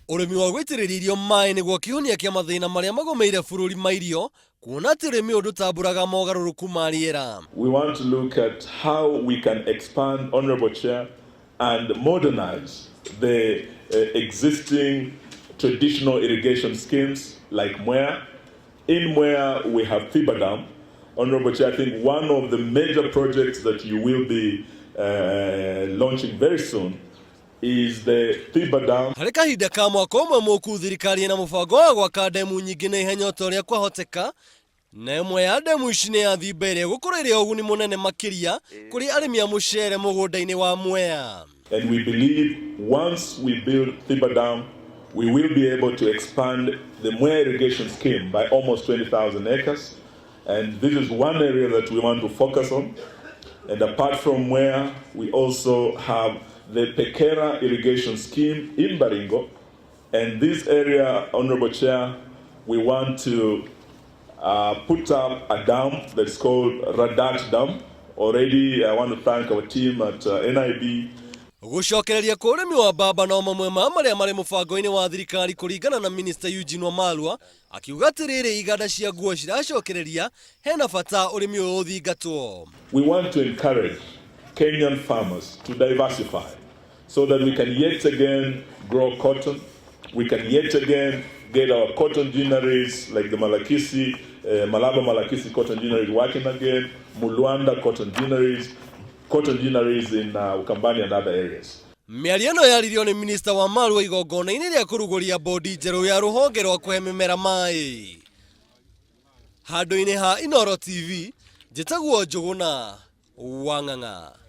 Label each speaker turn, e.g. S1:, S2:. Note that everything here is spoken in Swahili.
S1: Urimi wa guitiriria maai niguo kihonia kia mathina maria magomeire bururi mairio kuona ati urimi undu tamburaga mogaruruku ma riera.
S2: We want to look at how we can expand, Honorable Chair, and modernize the existing traditional irrigation schemes like Mwea. In Mwea, we have Thiiba Dam. Honorable Chair, I think one of the major projects that you will be launching very soon is the Thiiba Dam.
S1: Harĩ kahinda ka mwaka ũmwe mũku thirikari na mũbango wa gwaka ndemu nyingĩ na ihenya ũrĩa kwahoteka, na ĩmwe ya ndemu ici nĩ ya Thiiba ĩrĩa gũkorwo ĩrĩ ũguni mũnene makiria kũrĩ arimi a mucere mũgũnda-inĩ wa Mwea.
S2: And we believe once we build Thiiba Dam, we will be able to expand the Mwea irrigation scheme by almost 20,000 acres. And this is one area that we want to focus on. And apart from Mwea, we also have the Pekera irrigation scheme in Baringo. And this area, Honorable Chair, we want to put up a dam that's called Radat Dam. Already, I want to thank our team at NIB.
S1: Gucokereria kwa urimi wa mbamba no mamwe ma maria mari mubango-ini wa thirikari kuringana na Minister Eugine Wamalwa akiuga atiriri iganda cia nguo ciracokereria hena bata urimi uyu uthingatwo.
S2: We want to encourage Kenyan farmers to diversify so that we can yet again grow cotton, we can yet again get our cotton ginneries like the Malaba Malakisi cotton ginneries working again, Mulwanda cotton ginneries in Ukambani and other areas.
S1: Mĩario ĩno yaririo nĩ Minister Wamalwa igongona-inĩ rĩa kũrugũria bodi njerũ ya rũhonge rwa kũhe mĩmera maĩ. Handũ-inĩ ha Inooro TV, njĩtagwo Njũgũna Wang'ang'a.